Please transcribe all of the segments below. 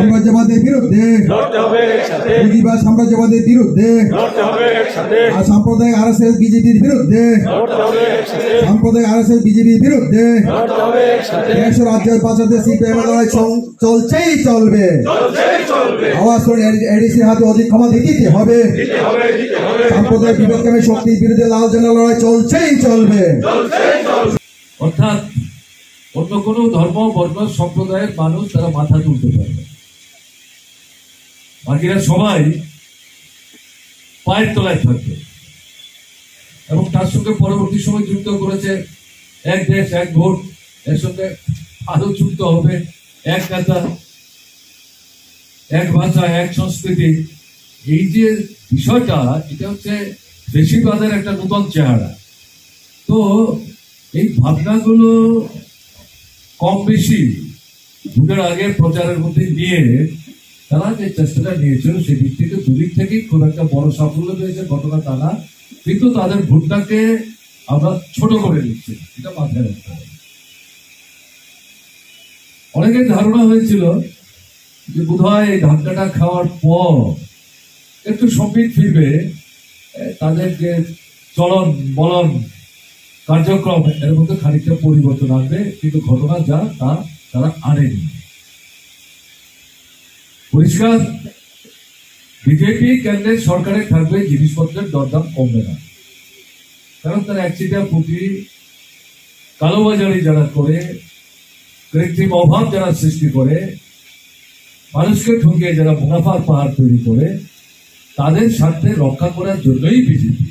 সাম্রাজ্যবাদের বিরুদ্ধে পুঁজিবাদ সাম্রাজ্যবাদের বিরুদ্ধে সাম্প্রদায়িক আরএসএস বিজেপির বিরুদ্ধে সাম্প্রদায়িক আরএসএস বিজেপির বিরুদ্ধে দেশ রাজ্যের বাঁচাতে সিপিএম লড়াই চলছেই চলবে। আওয়াজ করে এডিসির হাতে অধিক ক্ষমা দিতে হবে। সাম্প্রদায়িক বিভেদকামী শক্তির বিরুদ্ধে লাল ঝান্ডা লড়াই চলছেই চলবে। অর্থাৎ অন্য কোনো ধর্ম বর্ণ সম্প্রদায়ের মানুষ তারা মাথা তুলতে পারবে, বাকিরা সবাই পায়ের তলায় থাকবে। এবং তার সঙ্গে পরবর্তী সময় যুক্ত করেছে এক দেশ এক ভোট, এর সঙ্গে আরো যুক্ত হবে এক নেতা এক ভাষা এক সংস্কৃতি। এই যে বিষয়টা, এটা হচ্ছে বেশিরভাগের একটা নতুন চেহারা। তো এই ভাবনাগুলো কম বেশি ভোটের আগে প্রচারের মধ্যে নিয়ে তারা যে চেষ্টাটা নিয়েছিল সেই দিক থেকে দুদিক থেকেই খুব একটা বড় সাফল্য পেয়েছে, ঘটনা তা না, কিন্তু তাদের ভোটটাকে আমরা ছোট করে দিচ্ছি, এটা মাথায় রাখতে হবে। অনেকের ধারণা হয়েছিল যে বোধহয় এই ধাক্কাটা খাওয়ার পর একটু সম্বিত ফিরবে, তাদের যে চলন বলন কার্যক্রম এর মধ্যে খানিকটা পরিবর্তন আসবে, কিন্তু ঘটনা যা তা তারা আনেনি। পরিষ্কার বিজেপি কেন্দ্রের সরকারে থাকবে, জিনিসপত্রের দরদাম কমবে না, কারণ তারা একচিটিয়া পুঁজি কালোবাজারি যারা করে, কৃত্রিম অভাব যারা সৃষ্টি করে, মানুষকে ঠকিয়ে যারা মুনাফার পাহাড় তৈরি করে, তাদের স্বার্থে রক্ষা করার জন্যই বিজেপি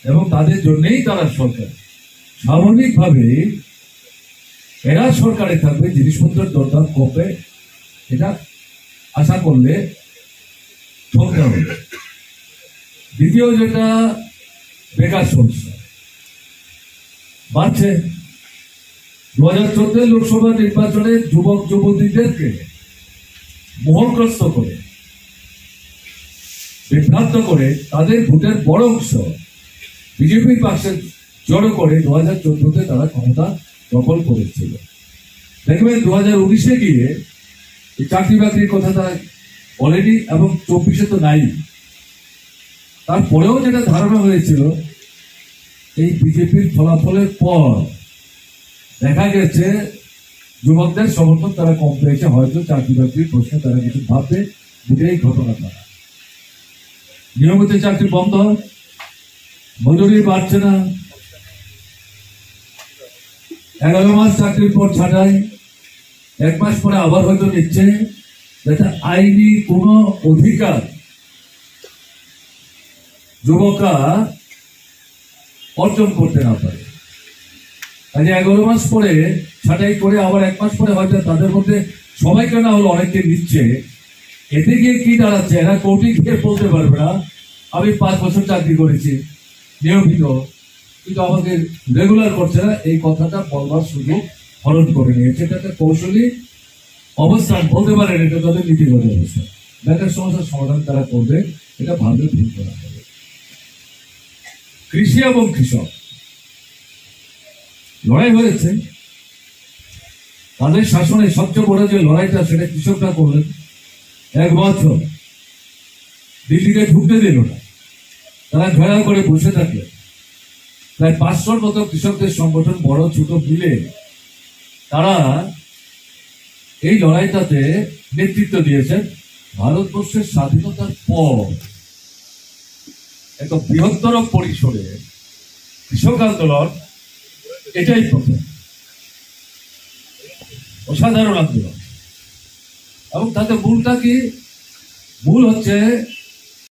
এবং তাদের জন্যই তারা সরকার। স্বাভাবিকভাবে এরা সরকারে থাকবে, জিনিসপত্রের দরদাম কমবে, এটা আশা করলে ঠকতে হবে। দ্বিতীয় যেটা বেকার সমস্যা বাড়ছে। 2014 লোকসভা নির্বাচনে যুবক যুবতীদেরকে মোহগ্রস্ত করে বিভ্রান্ত করে তাদের ভোটের বড় অংশ বিজেপির পাশে জড়ো করে 2014-তে তারা ক্ষমতা দখল করেছিল। দেখবেন 2019-এ গিয়ে এই চাকরি বাকরির কথা তারা অলরেডি, এবং 24-এ তো নাই। তারপরেও যেটা ধারণা হয়েছিল এই বিজেপির ফলাফলের পর দেখা গেছে যুবকদের সমর্থন তারা কম পেয়েছে, হয়তো চাকরি বাকরির প্রশ্নে তারা কিছু ভাববে, এটাই ঘটনা। তারা নিয়মিত চাকরি বন্ধ, মজুরি বাড়ছে না, 11 মাস চাকরির পর ছাড়াই 1 মাস পরে আবার হয়তো নিচ্ছে, যাতে আইনি কোন অধিকার যুবকরা অর্জন করতে না পারে। কাজে 11 মাস পরে ছাঁটাই করে আবার 1 মাস পরে হয়তো তাদের মধ্যে সবাইকে না হলো অনেককে নিচ্ছে। এতে গিয়ে কি দাঁড়াচ্ছে, এরা কোর্টে গিয়ে বলতে পারবে না আমি 5 বছর চাকরি করেছি নিয়মিত, কিন্তু আমাকে রেগুলার করছে না, এই কথাটা বলবার সুযোগ হরণ করে নিয়েছে। এটাকে কৌশলী অবস্থান বলতে পারেন, এটা তাদের নীতিগত অবস্থান। বেকার সমস্যার সমাধান তারা করবে, এটা ভাবলে ভুল করা হবে। কৃষি এবং কৃষক লড়াই হয়েছে, তাদের শাসনে সবচেয়ে বড় যে লড়াইটা সেটা কৃষকরা করলেন। 1 বছর দিল্লিতে ঢুকতে দিল না, তারা ঘেরাও করে বসে থাকলেন। প্রায় 500-র মতো কৃষকদের সংগঠন বড় ছোট মিলে তারা এই লড়াইটাতে নেতৃত্ব দিয়েছেন। ভারতবর্ষের স্বাধীনতার পর একটা বৃহত্তর পরিসরে কৃষক আন্দোলন, এটাই প্রথম অসাধারণ আন্দোলন। এবং তাতে মূলটা কি? মূল হচ্ছে